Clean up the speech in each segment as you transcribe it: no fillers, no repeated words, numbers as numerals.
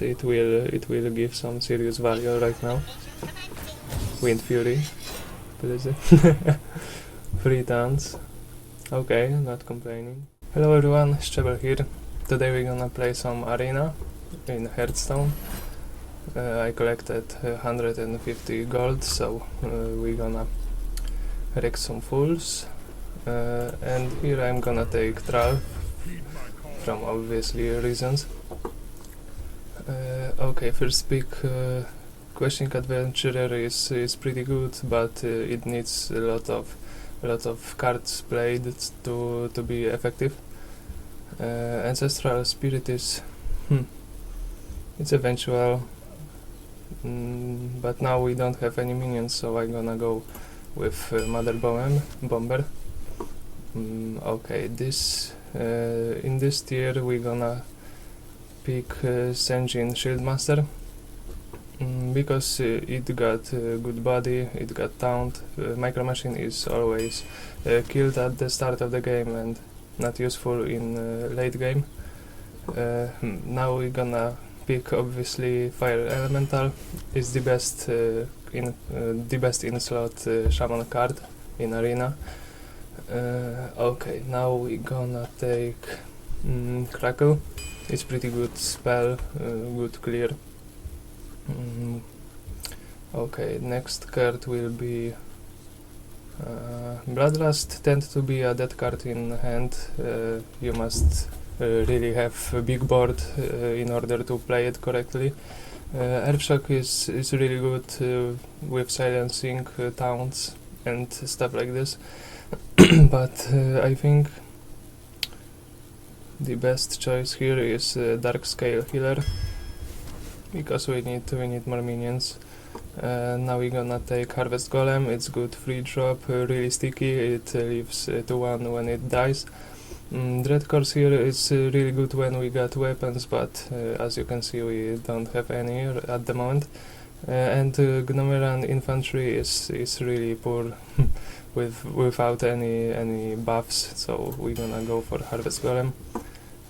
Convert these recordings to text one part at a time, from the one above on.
honest, it will give some serious value right now. Wind Fury, please. 3 tons. Okay, not complaining. Hello everyone, Szczebel here. Today we're gonna play some arena in Heartstone. I collected 150 gold, so we're gonna wreck some fools. And here I'm gonna take Tral, from obviously reasons. Okay, first pick Questing Adventurer is pretty good, but it needs a lot of cards played to be effective. Ancestral Spirit is it's eventual, but now we don't have any minions, so I'm gonna go with Mother Bomber. Okay, this in this tier we're gonna pick Senjin Shieldmaster, because it got good body, it got taunt. Micro Machine is always killed at the start of the game and not useful in late game. Now we're gonna pick obviously Fire Elemental. It's the best in slot Shaman card in arena. Okay, now we're gonna take Crackle. It's pretty good spell, good clear. Okay, next card will be Bloodlust. Tend to be a dead card in hand. You must really have a big board in order to play it correctly. Earthshock is really good with silencing taunts and stuff like this. But I think the best choice here is Dark Scale Healer, because we need more minions. Now we're gonna take Harvest Golem. It's good free drop, really sticky. It leaves 2-1 when it dies. Dreadcorps here is really good when we got weapons, but as you can see we don't have any at the moment. And Gnomeran Infantry is really poor without any buffs, so we're gonna go for Harvest Golem.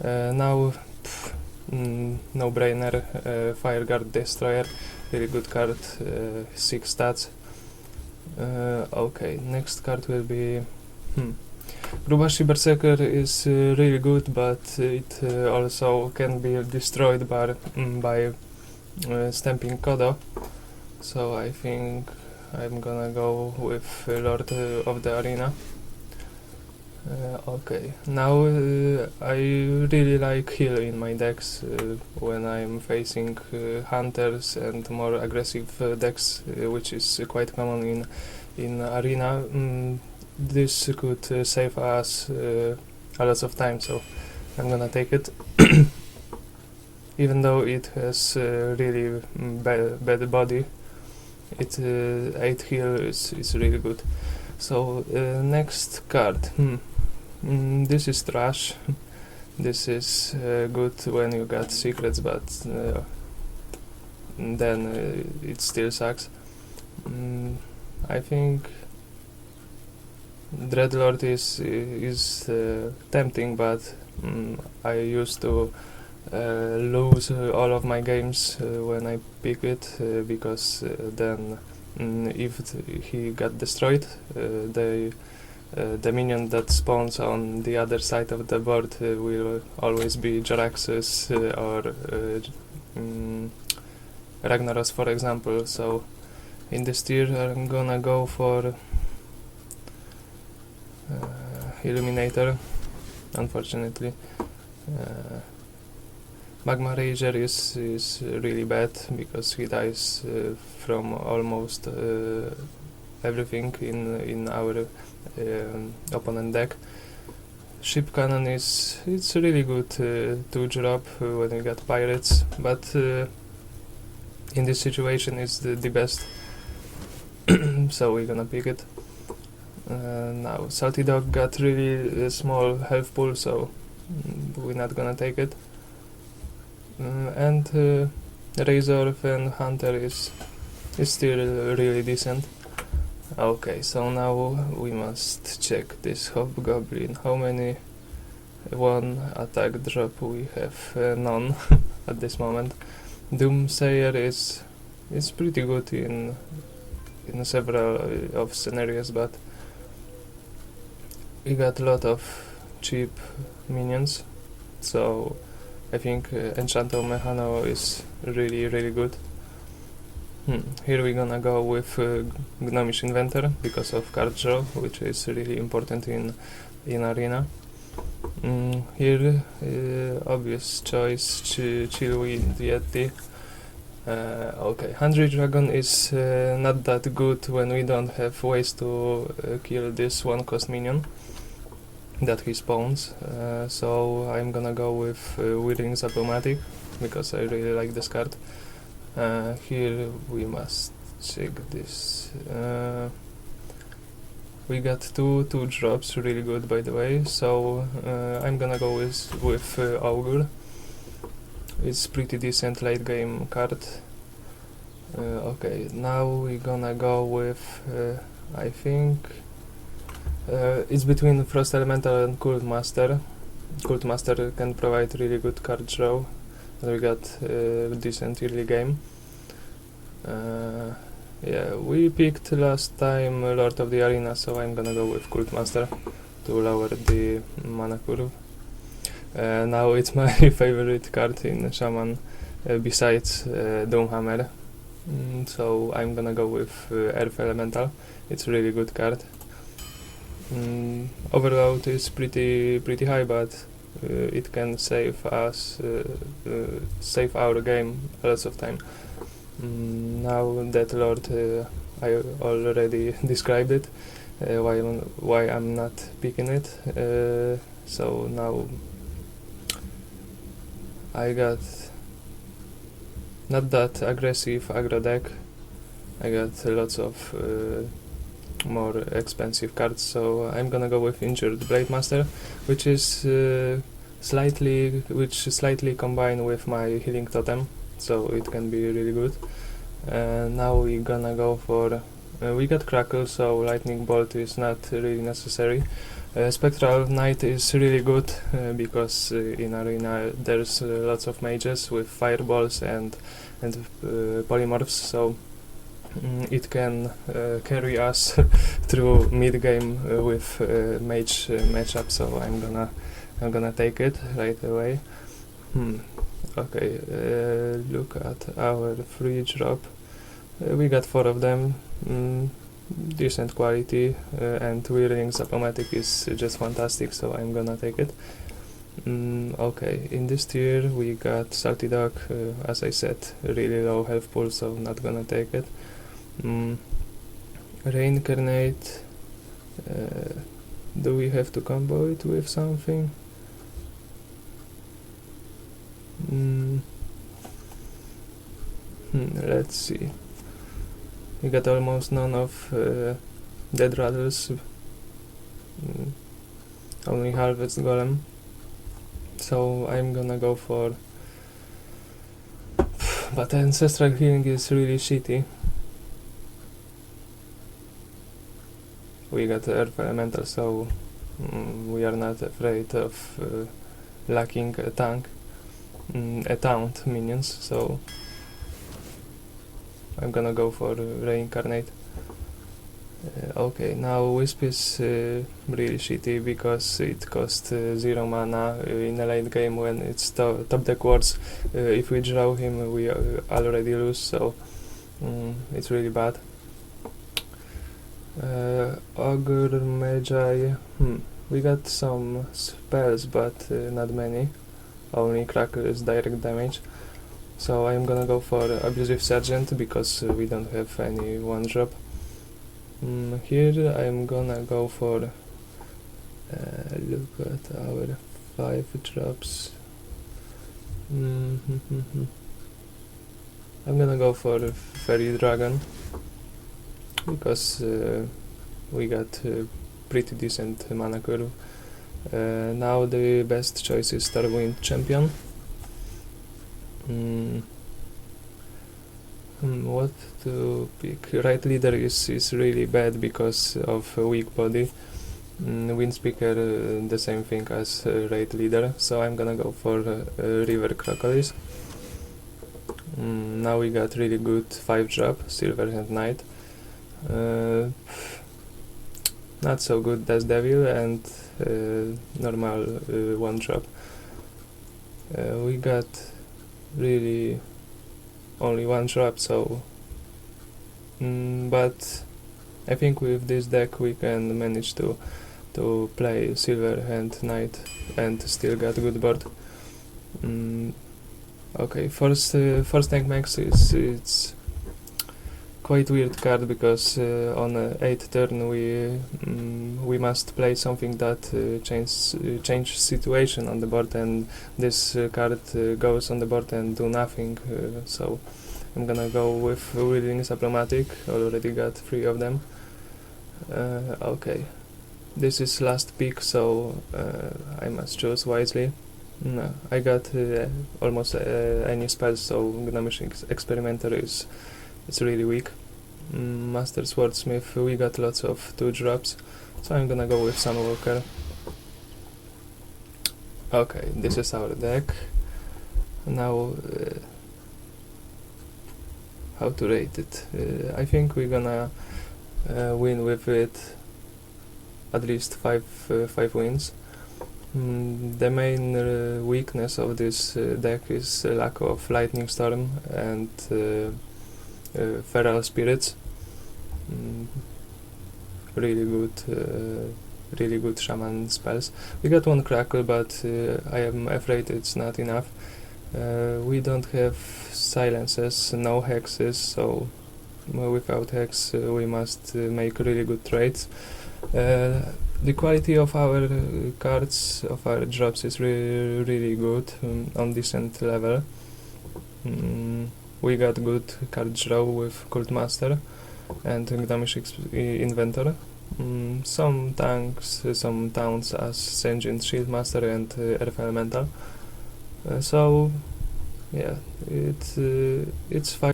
Now no brainer, Fireguard Destroyer, really good card, 6 stats. Okay, next card will be Grubashi Berserker is really good, but it also can be destroyed by Stamping Kodo, so I think I'm gonna go with Lord of the Arena. Okay, now I really like heal in my decks when I'm facing hunters and more aggressive decks, which is quite common in arena. This could save us a lot of time, so I'm gonna take it. Even though it has really bad body, it 8 heal is really good. So next card. This is trash. This is good when you got secrets, but then it still sucks. I think Dreadlord is tempting, but I used to lose all of my games when I pick it, because then if he got destroyed, the minion that spawns on the other side of the board will always be Jaraxxus or Ragnaros, for example. So in this tier I'm gonna go for Illuminator, unfortunately. Magma Rager is really bad, because he dies from almost everything in our opponent deck. Ship Cannon it's really good to drop when you got pirates, but in this situation it's the best. So we're gonna pick it. Now Salty Dog got really small health pool, so we're not gonna take it. And Razor Fan Hunter is still really decent. Okay, so now we must check this Hobgoblin. How many one attack drop we have? None at this moment. Doomsayer is pretty good in several of scenarios, but we got a lot of cheap minions, so I think Enchanto Mechano is really good. Here we're gonna go with Gnomish Inventor because of card draw, which is really important in Arena. Here obvious choice, Chillwind Yeti. Okay, Hungry Dragon is not that good when we don't have ways to kill this 1-cost minion that he spawns, so I'm gonna go with Whirling Zappomatic because I really like this card. Here we must check this. We got two drops, really good by the way, so I'm gonna go with Augur. It's pretty decent late game card. Okay, now we're gonna go with I think it's between Frost Elemental and Cult Master. Cult Master can provide really good card draw, and we got decent early game. Yeah, we picked last time Lord of the Arena, so I'm gonna go with Cult Master to lower the mana curve. Now it's my favorite card in Shaman besides Doomhammer, so I'm gonna go with Earth Elemental. It's a really good card. Overload is pretty high, but it can save us, save our game lots of time. Now that Lord, I already described it, why I'm not picking it. So now I got not that aggressive aggro deck. I got lots of more expensive cards, so I'm gonna go with Injured Blade Master, which is slightly combined with my Healing Totem, so it can be really good. Now we're gonna go for we got Crackle, so Lightning Bolt is not really necessary. Spectral Knight is really good because in Arena there's lots of mages with fireballs and polymorphs, so it can carry us through mid game with mage matchup. So I'm gonna take it right away. Okay, look at our free drop. We got 4 of them. Decent quality, and Whirling Zappomatic is just fantastic, so I'm gonna take it. Okay, in this tier we got Salty Dog, as I said, really low health pool, so not gonna take it. Reincarnate, do we have to combo it with something? Let's see. We got almost none of Dead Rattles, only Harvest Golem, so I'm gonna go for but Ancestral Healing is really shitty. We got Earth Elemental, so we are not afraid of lacking a taunt minions, so I'm gonna go for Reincarnate. Okay, now Wisp is really shitty because it costs 0 mana in a late game when it's top deck words. If we draw him we already lose, so it's really bad. Ogre Magi, we got some spells but not many, only Crackle is direct damage. So I'm gonna go for Abusive Sergeant because we don't have any 1-drop. Here I'm gonna go for look at our 5 drops. I'm gonna go for Fairy Dragon because we got pretty decent mana curve. Now the best choice is Starwind Champion. What to pick? Right Leader is really bad because of weak body. Windspeaker, the same thing as Right Leader, so I'm gonna go for River Crocodiles. Now we got really good 5-drop, Silver Hand Knight. Not so good Death Devil, and normal 1-drop. We got really only 1 drop, so but I think with this deck we can manage to play Silver Hand Knight and still get good board. Okay, first tank max it's quite weird card, because on 8th turn we must play something that change situation on the board, and this card goes on the board and do nothing. So I'm gonna go with Wielding Diplomatic. Already got 3 of them. Okay, this is last pick, so I must choose wisely. No, I got almost any spells, so Gnomish Experimenter is really weak. Master Swordsmith, we got lots of 2-drops, so I'm gonna go with Sunwalker. Okay, this is our deck. Now, how to rate it? I think we're gonna win with it at least 5 wins. The main weakness of this deck is lack of Lightning Storm and Feral Spirits. Really good Shaman spells. We got 1 Crackle, but I am afraid it's not enough. We don't have silences, no hexes, so without hex we must make really good trades. The quality of our cards, of our drops, is really good, on decent level. We got good card draw with Cult Master and Gnomish Inventor. Some tanks, some towns as Senjin Shieldmaster and Earth Elemental. So yeah, it's fine.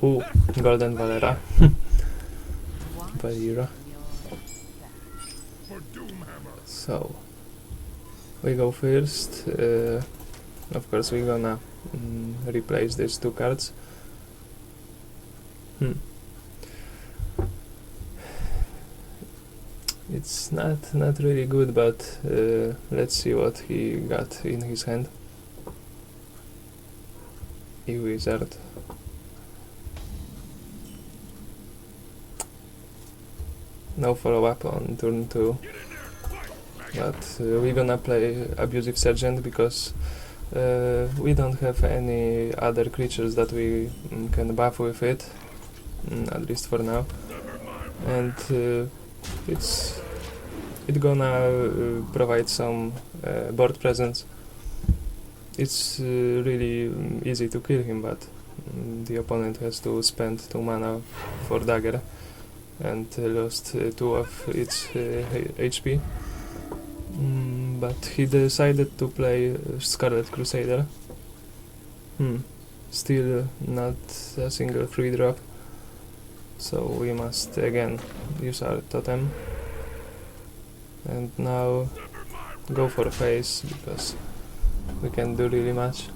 Ooh, Golden Valera. Valera. So we go first. Of course, we're gonna replace these 2 cards. It's not really good, but let's see what he got in his hand. E-Wizard. No follow-up on turn 2, but we're gonna play Abusive Sergeant, because we don't have any other creatures that we can buff with it, at least for now, and it's gonna provide some board presence. It's really easy to kill him, but the opponent has to spend 2 mana for dagger and lost 2 of its HP. But he decided to play Scarlet Crusader. Still not a single 3-drop, so we must again use our totem. And now go for face, because we can do really much.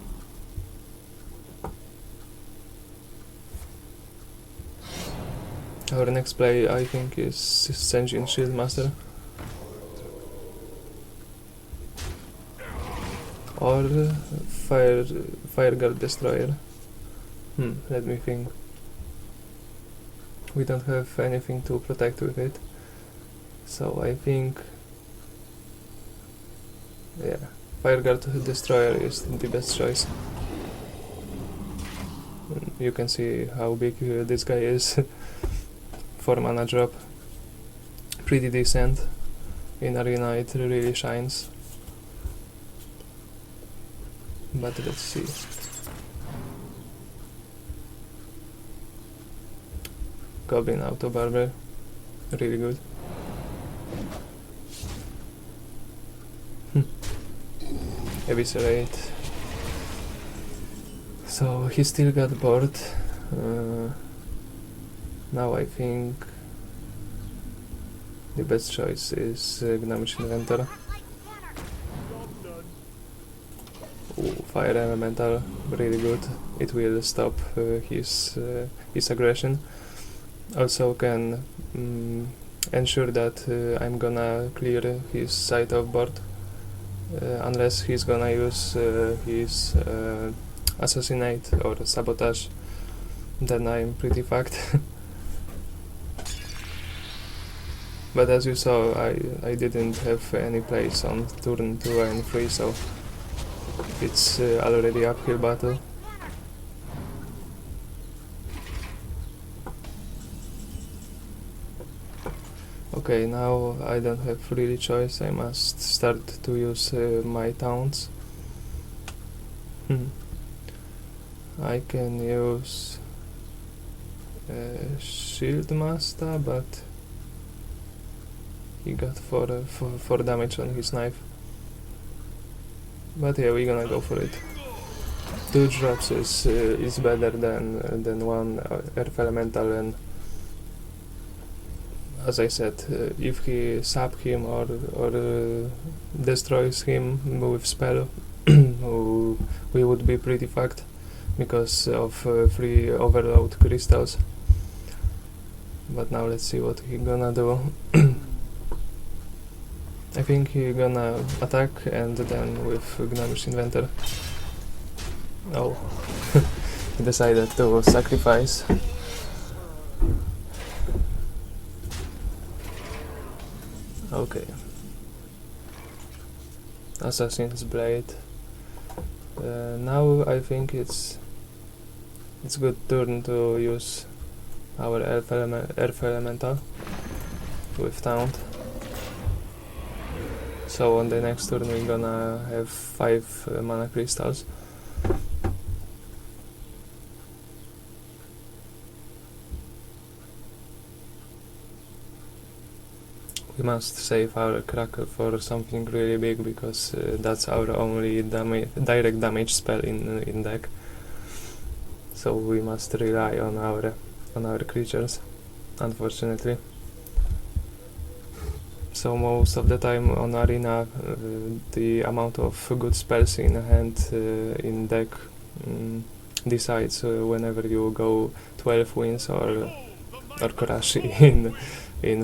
Our next play, I think, is Senjin Shieldmaster. Or Fireguard Destroyer. Let me think. We don't have anything to protect with it, so I think, yeah, Fireguard Destroyer is the best choice. You can see how big this guy is. 4 mana drop, pretty decent. In Arena it really shines. But let's see. Goblin Auto Barber, really good. Eviscerate. So he still got bored. Now I think the best choice is Gnomish Inventor. Ooh, Fire Elemental, really good. It will stop his aggression. Also can ensure that I'm gonna clear his side of board, unless he's gonna use his Assassinate or Sabotage, then I'm pretty fucked. But as you saw, I didn't have any plays on turn 2 and 3, so it's already uphill battle. Okay, now I don't have really choice, I must start to use my taunts. I can use Shield Master, but he got 4 damage on his knife. But yeah, we're gonna go for it. 2 drops is better than 1 Earth Elemental, and as I said, if he sap him or destroys him with spell, we would be pretty fucked because of 3 overload crystals. But now let's see what he gonna do. I think he gonna attack and then with Gnomish Inventor. Oh, he decided to sacrifice. Okay. Assassin's Blade. Now I think it's good turn to use our Earth Elemental with Taunt. So on the next turn we're gonna have 5 mana crystals. We must save our Crackle for something really big, because that's our only direct damage spell in deck. So we must rely on our creatures, unfortunately. So most of the time on Arena, the amount of good spells in hand in deck decides whenever you go 12 wins or crash in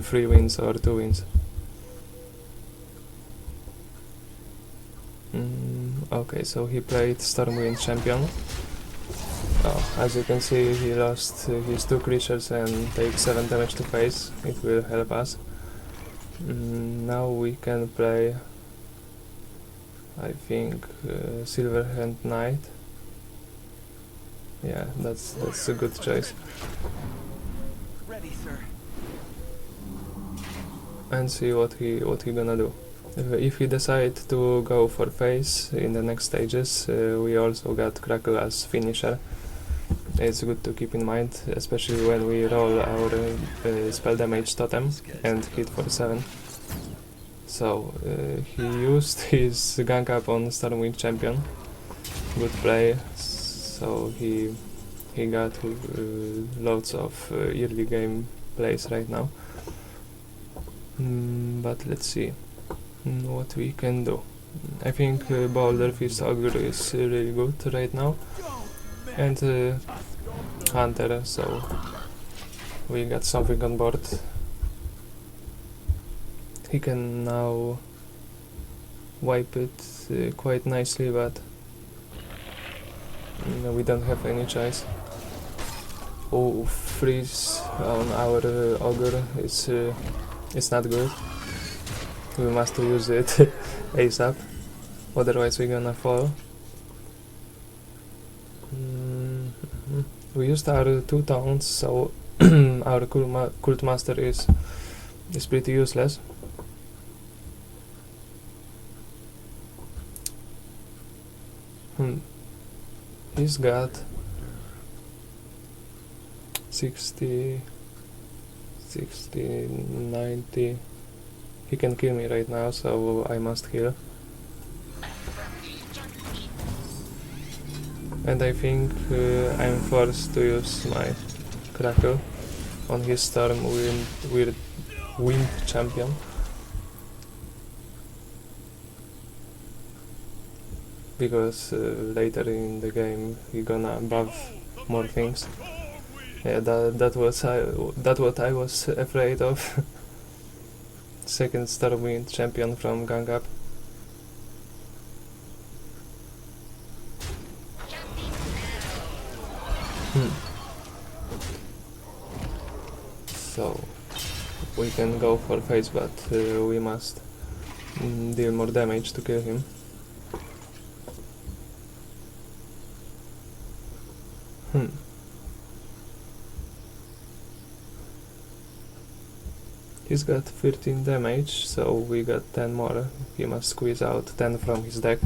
3 wins or 2 wins. Okay, so he played Stormwind Champion. Oh, as you can see, he lost his 2 creatures and takes 7 damage to face. It will help us. Now we can play, I think, Silverhand Knight. Yeah, that's a good choice. Ready, sir. And see what he gonna do. If he decide to go for face in the next stages, we also got Crackle as finisher. It's good to keep in mind, especially when we roll our spell damage totem and hit for 7. So he used his gang up on Stormwind Champion. Good play. So he got loads of early game plays right now. But let's see what we can do. I think Boulder Fist Ogre is really good right now, and Hunter, so we got something on board. He can now wipe it quite nicely, but we don't have any choice. Oh, freeze on our Ogre is not good. We must use it ASAP, otherwise we're gonna fall. We used our 2 taunts, so our Cult Master is pretty useless. He's got 60, 90. He can kill me right now, so I must heal. And I think I'm forced to use my Crackle. on his Storm Wind champion. Because later in the game he gonna buff more things. Yeah, that what I was afraid of. Second Stormwind champion from gang up. So we can go for face, but we must deal more damage to kill him. He's got 13 damage, so we got 10 more. He must squeeze out 10 from his deck.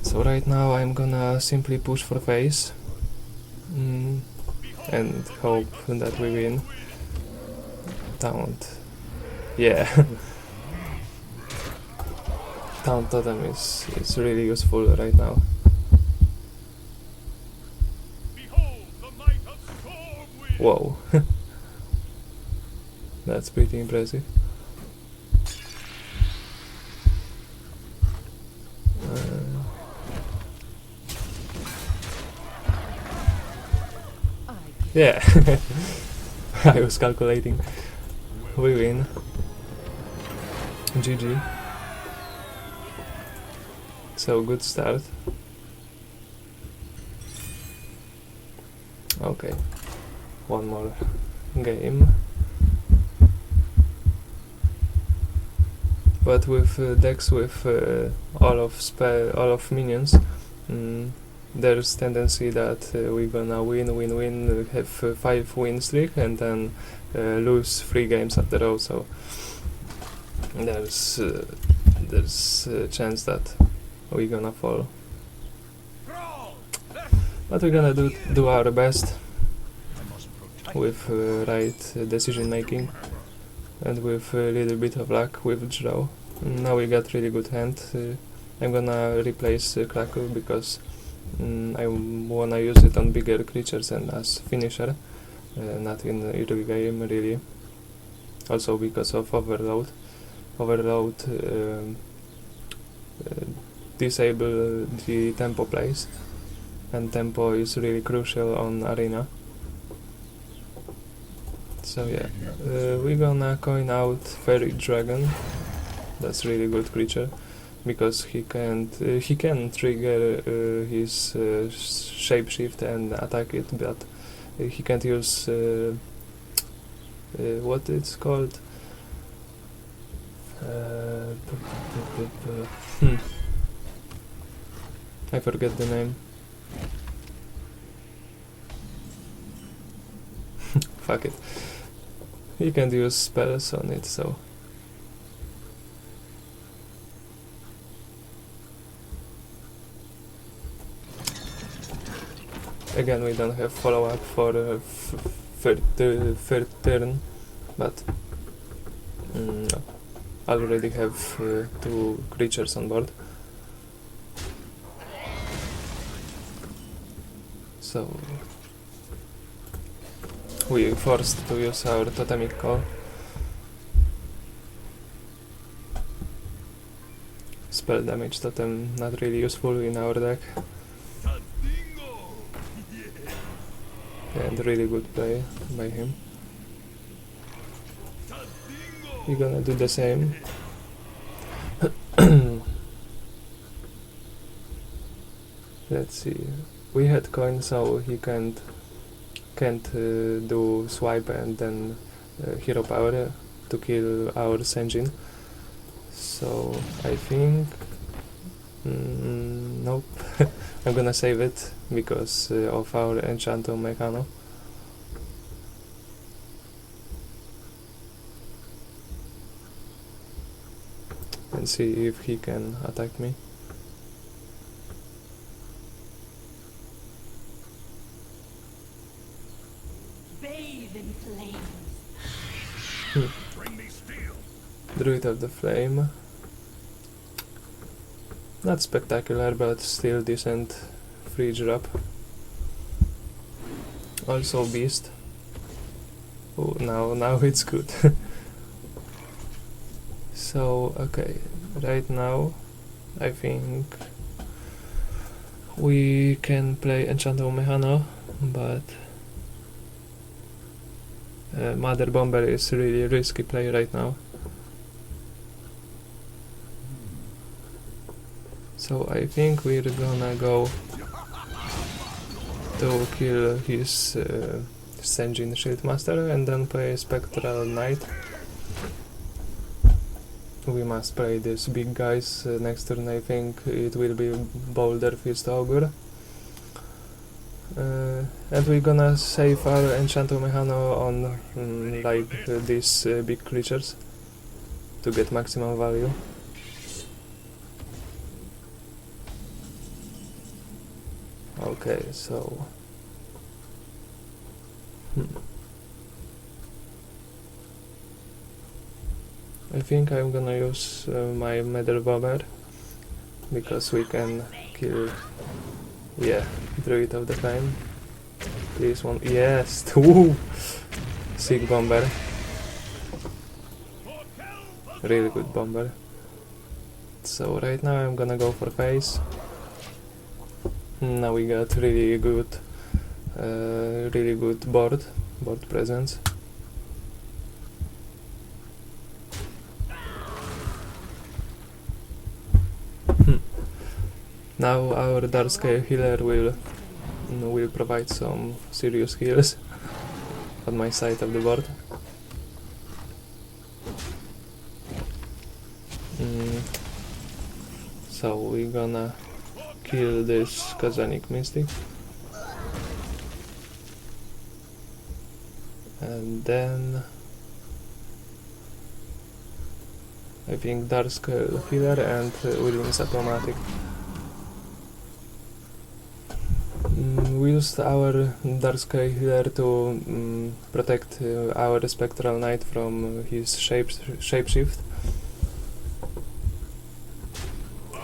So right now I'm gonna simply push for face and hope that we win. Taunt. Yeah. Taunt totem is really useful right now. Whoa. That's pretty impressive. Yeah. I was calculating. We win. GG. So good start. Okay. One more game. But with decks with all of minions, there's tendency that we're gonna win, have 5 win streak, and then lose 3 games at the row. So there's a chance that we're gonna fall. But we're gonna do our best with right decision making. And with a little bit of luck with draw. Now we got really good hand. I'm gonna replace Crackle because I wanna use it on bigger creatures and as finisher, not in early game really. Also because of Overload. Overload disable the tempo plays, and tempo is really crucial on arena. So yeah, we're gonna coin out Fairy Dragon. That's really good creature because he can trigger his shapeshift and attack it, but he can't use what it's called. I forget the name. Fuck it. He can't use spells on it, so again we don't have follow-up for third turn, but no. I already have 2 creatures on board, so we forced to use our totemic call. Spell damage totem not really useful in our deck. And really good play by him. We're gonna do the same. Let's see. We had coin, so he can't do swipe and then hero power to kill our Senjin. So I think nope. I'm gonna save it because of our Enchanto Mechano. And see if he can attack me. Druid of the Flame. Not spectacular, but still decent free drop. Also Beast. Oh, now it's good. So, okay, right now I think we can play Enchanto Mechano, but Mother Bomber is really risky play right now. So I think we're gonna go to kill his Senjin Shieldmaster and then play Spectral Knight. We must play these big guys. Next turn I think it will be Boulder Fist Ogre. And we're gonna save our Enchanto Mechano on these big creatures to get maximum value. Okay, so I think I'm gonna use my Mother Bomber because we can kill, yeah, Druid of the Flame. Please one, yes, woo! Sick bomber, really good bomber. So right now I'm gonna go for face. Now we got really good board presence. Now our Dark Scale Healer will provide some serious heals on my side of the board. So we're gonna kill this Kazanic Mystic. And then I think Dark Scale Healer and Willing's Automatic. We used our Dark Scale Healer to protect our Spectral Knight from his shapeshift.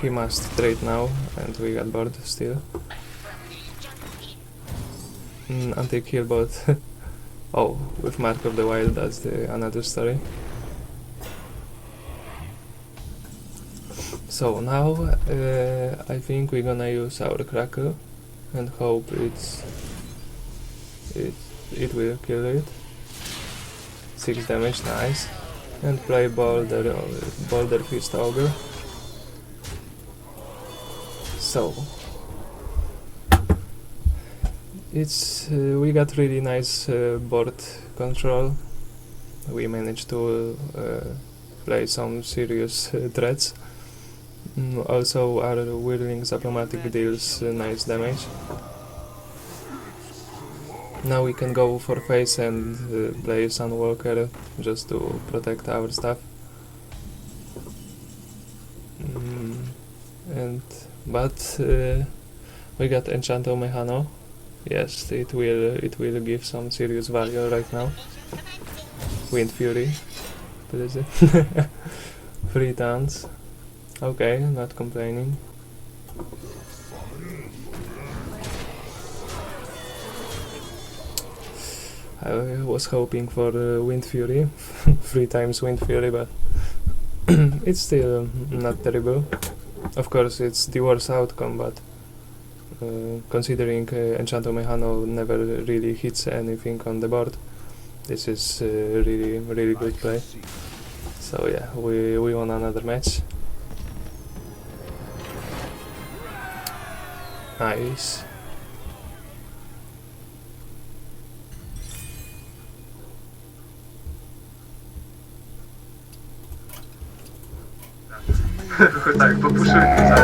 He must trade now, and we got bored still. Anti-kill bot. Oh, with Mark of the Wild, that's another story. So now I think we're gonna use our Crackle and hope it will kill it. 6 damage, nice. And play Boulder Fist Ogre. So it's we got really nice board control. We managed to play some serious threats. Also our Whirling's Diplomatic deals nice damage. Now we can go for face and play Sunwalker just to protect our stuff. But we got Enchanto Mechano. Yes, it will give some serious value right now. Wind Fury, please. 3 tons. Okay, not complaining. I was hoping for Wind Fury, 3 times Wind Fury, but it's still not terrible. Of course, it's the worst outcome, but considering Enchanto Mechano never really hits anything on the board, this is really good play. So yeah, we won another match. Nice. Tak, bo puszczę za